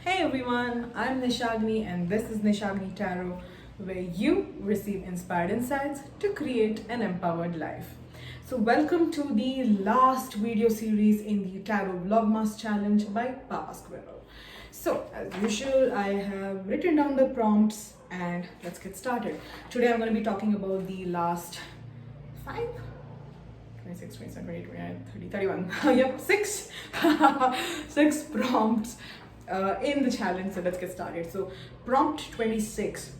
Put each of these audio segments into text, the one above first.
Hey everyone, I'm Nishagni and this is Nishagni Tarot, where you receive inspired insights to create an empowered life. So, welcome to the last video series in the Tarot Vlogmas Challenge by Papa Squirrel. So, as usual, I have written down the prompts and let's get started. Today, I'm going to be talking about the last 5 26, 27, 28, 29, 30, 31. Yep, 6. 6 prompts in the challenge. So let's get started. So, prompt 26.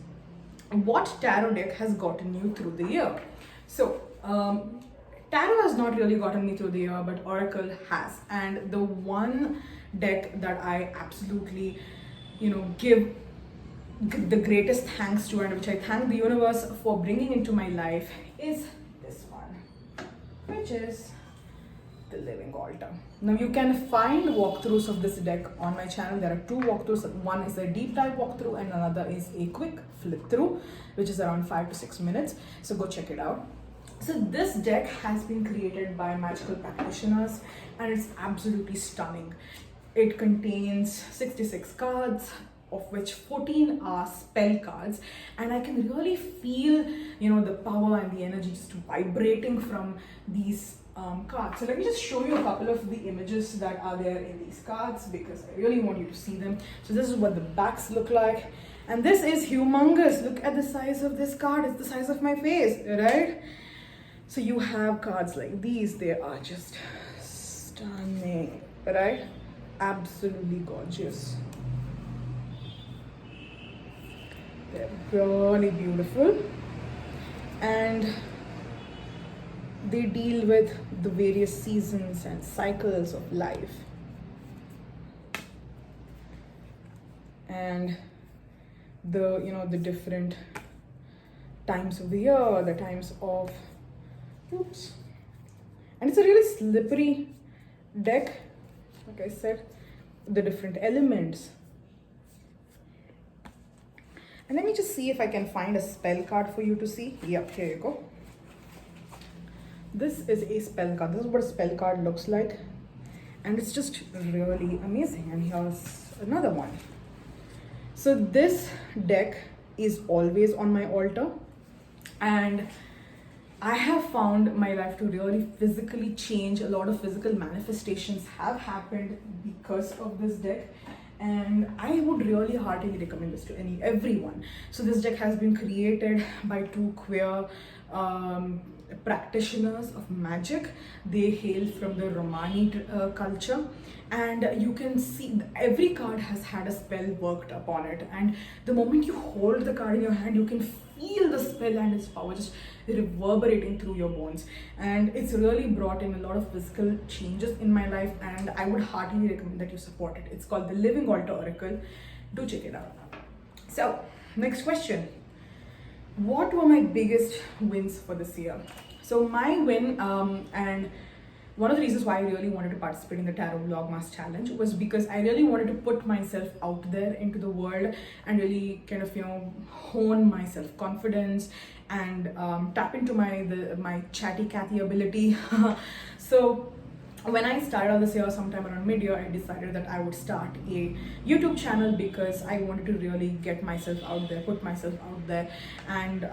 What tarot deck has gotten you through the year? So, tarot has not really gotten me through the year, but Oracle has. And the one deck that I absolutely, give the greatest thanks to, and which I thank the universe for bringing into my life, is this one, which is the Living Altar. Now you can find walkthroughs of this deck on my channel. There are 2 walkthroughs. One is a deep dive walkthrough and another is a quick flip through, which is around 5 to 6 minutes. So go check it out. So this deck has been created by magical practitioners and it's absolutely stunning. It contains 66 cards, of which 14 are spell cards, and I can really feel the power and the energy just vibrating from these cards. So let me just show you a couple of the images that are there in these cards because I really want you to see them. So this is what the backs look like, and this is humongous. Look at the size of this card. It's the size of my face, right? So you have cards like these. They are just stunning, right? Absolutely gorgeous. They're really beautiful, and they deal with the various seasons and cycles of life. And the different times of the year, the times of and it's a really slippery deck, like I said, the different elements. And let me just see if I can find a spell card for you to see. Yep, here you go. This is a spell card. This is what a spell card looks like. And it's just really amazing. And here's another one. So this deck is always on my altar. And I have found my life to really physically change. A lot of physical manifestations have happened because of this deck. And I would really heartily recommend this to everyone. So this deck has been created by 2 queer practitioners of magic. They hail from the Romani culture, and you can see every card has had a spell worked upon it, and the moment you hold the card in your hand, you can feel the spell and its power just reverberating through your bones. And it's really brought in a lot of physical changes in my life, and I would heartily recommend that you support it. It's called the Living Altar Oracle. Do check it out. So next question, what were my biggest wins for this year? So my win, and one of the reasons why I really wanted to participate in the Tarot Vlogmas Challenge was because I really wanted to put myself out there into the world and really kind of hone my self-confidence and tap into my chatty Cathy ability. So when I started on this year, sometime around mid-year, I decided that I would start a YouTube channel because I wanted to really get myself out there, put myself out there, and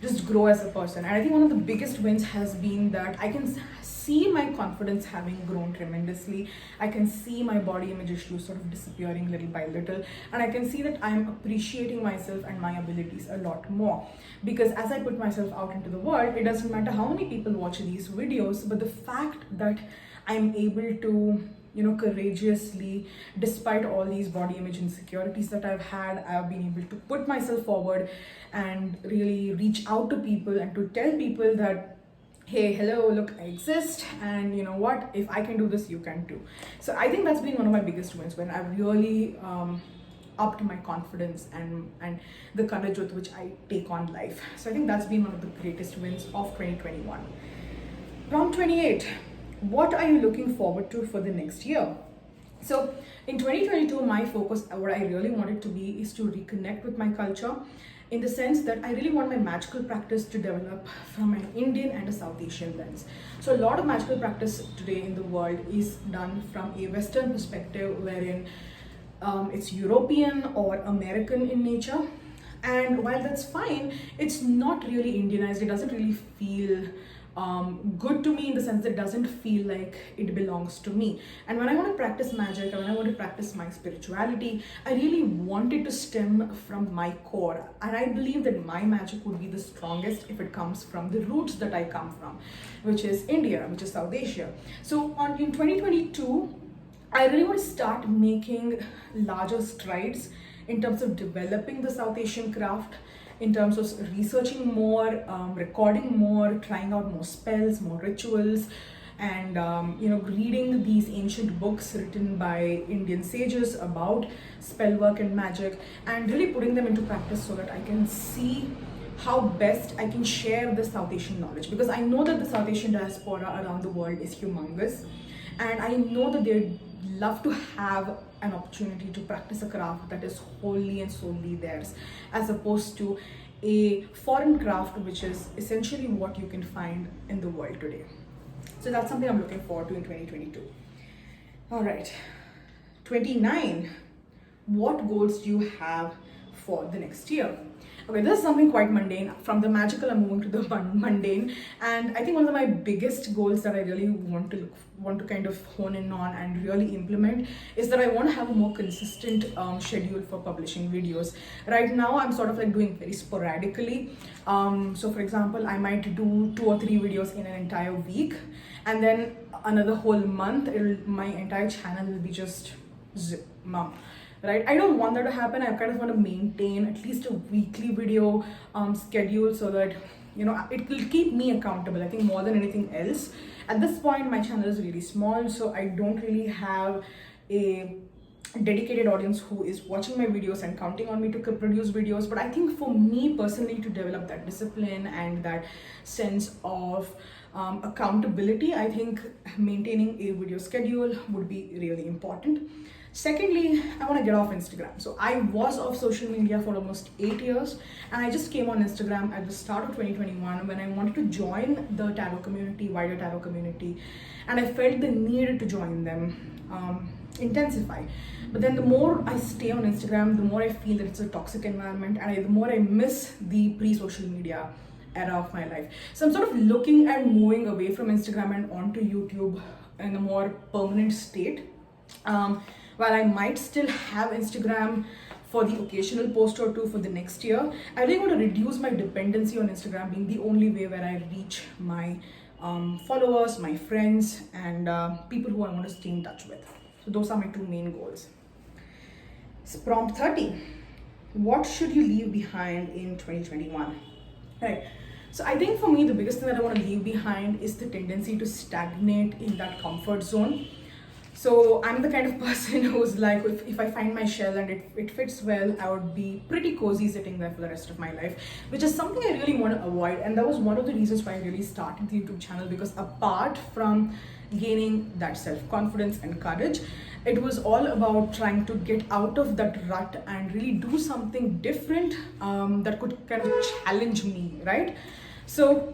just grow as a person. And I think one of the biggest wins has been that I can see my confidence having grown tremendously. I can see my body image issues sort of disappearing little by little, and I can see that I'm appreciating myself and my abilities a lot more. Because as I put myself out into the world, it doesn't matter how many people watch these videos, but the fact that I'm able to, courageously, despite all these body image insecurities that I've had, I've been able to put myself forward and really reach out to people and to tell people that, hey, hello, look, I exist, and you know what, if I can do this, you can too. So I think that's been one of my biggest wins, when I've really upped my confidence and the courage with which I take on life. So I think that's been one of the greatest wins of 2021. Prompt 28. What are you looking forward to for the next year? So in 2022, my focus, what I really wanted to be, is to reconnect with my culture, in the sense that I really want my magical practice to develop from an Indian and a South Asian lens. So a lot of magical practice today in the world is done from a Western perspective, wherein it's European or American in nature. And while that's fine, it's not really Indianized. It doesn't really feel good to me, in the sense that it doesn't feel like it belongs to me. And when I want to practice magic, and when I want to practice my spirituality, I really want it to stem from my core. And I believe that my magic would be the strongest if it comes from the roots that I come from, which is India, which is South Asia. So in 2022, I really want to start making larger strides in terms of developing the South Asian craft, in terms of researching more, recording more, trying out more spells, more rituals, and reading these ancient books written by Indian sages about spell work and magic, and really putting them into practice so that I can see how best I can share the South Asian knowledge. Because I know that the South Asian diaspora around the world is humongous, and I know that they'd love to have an opportunity to practice a craft that is wholly and solely theirs, as opposed to a foreign craft, which is essentially what you can find in the world today. So that's something I'm looking forward to in 2022. All right, 29. What goals do you have for the next year? Okay, this is something quite mundane. From the magical, I'm moving to the mundane, and I think one of my biggest goals that I really want to kind of hone in on and really implement is that I want to have a more consistent schedule for publishing videos. Right now, I'm sort of like doing very sporadically. So, for example, I might do 2 or 3 videos in an entire week, and then another whole month, my entire channel will be just mom. Right, I don't want that to happen. I kind of want to maintain at least a weekly video schedule, so that it will keep me accountable. I think more than anything else, at this point my channel is really small, so I don't really have a dedicated audience who is watching my videos and counting on me to produce videos. But I think for me personally, to develop that discipline and that sense of accountability, I think maintaining a video schedule would be really important. Secondly, I want to get off Instagram. So I was off social media for almost 8 years, and I just came on Instagram at the start of 2021 when I wanted to join the tarot community, wider tarot community, and I felt the need to join them intensify. But then the more I stay on Instagram, the more I feel that it's a toxic environment, and the more I miss the pre-social media era of my life. So I'm sort of looking at moving away from Instagram and onto YouTube in a more permanent state. While I might still have Instagram for the occasional post or two for the next year, I really want to reduce my dependency on Instagram being the only way where I reach my followers, my friends, and people who I want to stay in touch with. So those are my 2 main goals. So prompt 30. What should you leave behind in 2021? Right. So I think for me, the biggest thing that I want to leave behind is the tendency to stagnate in that comfort zone. So I'm the kind of person who's like, if I find my shell and it fits well, I would be pretty cozy sitting there for the rest of my life, which is something I really want to avoid. And that was one of the reasons why I really started the YouTube channel, because apart from gaining that self-confidence and courage, it was all about trying to get out of that rut and really do something different that could kind of challenge me, right? So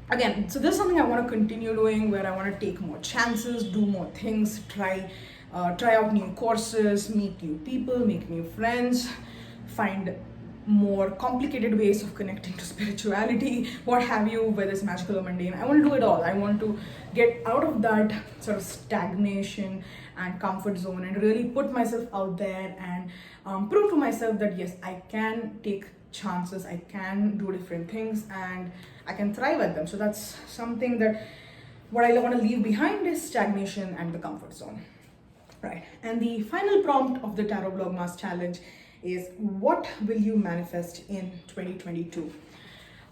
again, so this is something I want to continue doing, where I want to take more chances, do more things, try out new courses, meet new people, make new friends, find more complicated ways of connecting to spirituality, what have you, whether it's magical or mundane. I want to do it all. I want to get out of that sort of stagnation and comfort zone and really put myself out there and prove to myself that yes, I can take chances, I can do different things, and I can thrive at them. So that's something that what I want to leave behind is stagnation and the comfort zone. Right. And the final prompt of the Tarot Vlogmas Challenge is, what will you manifest in 2022?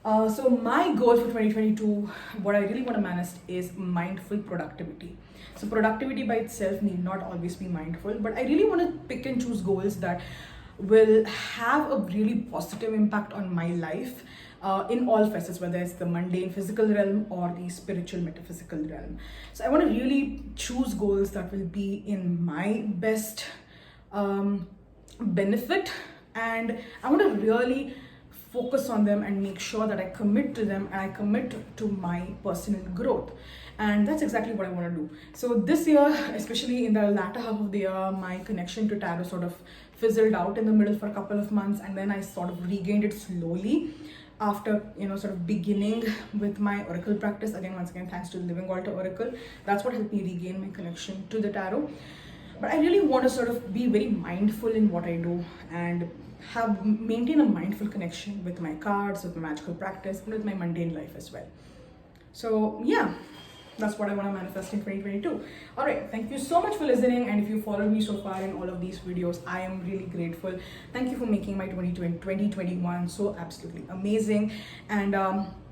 So my goal for 2022, what I really want to manifest is mindful productivity. So productivity by itself need not always be mindful, but I really want to pick and choose goals that will have a really positive impact on my life in all facets, whether it's the mundane physical realm or the spiritual metaphysical realm. So I want to really choose goals that will be in my best benefit, and I want to really focus on them and make sure that I commit to them and I commit to my personal growth. and that's exactly what I want to do. So this year, especially in the latter half of the year, my connection to tarot sort of fizzled out in the middle for a couple of months, and then I sort of regained it slowly after, sort of beginning with my oracle practice again. Once again, thanks to Living Walter Oracle, that's what helped me regain my connection to the tarot. But I really want to sort of be very mindful in what I do and have maintain a mindful connection with my cards, with my magical practice, and with my mundane life as well. So yeah, that's what I want to manifest in 2022. All right, thank you so much for listening, and if you followed me so far in all of these videos, I am really grateful. Thank you for making my 2021 so absolutely amazing. And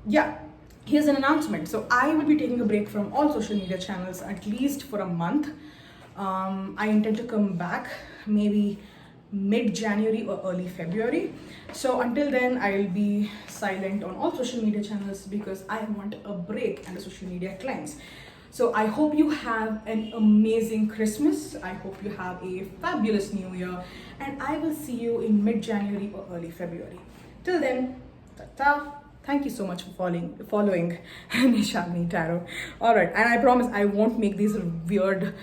yeah, here's an announcement. So I will be taking a break from all social media channels at least for a month. I intend to come back maybe mid-January or early February. So until then, I'll be silent on all social media channels because I want a break and a social media cleanse. So I hope you have an amazing Christmas. I hope you have a fabulous New Year, and I will see you in mid-January or early February. Till then, ta-ta. Thank you so much for following Nishadni Tarot. All right, and I promise I won't make these weird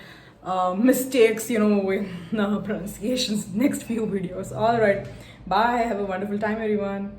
mistakes, with pronunciations next few videos. All right, bye. Have a wonderful time, everyone.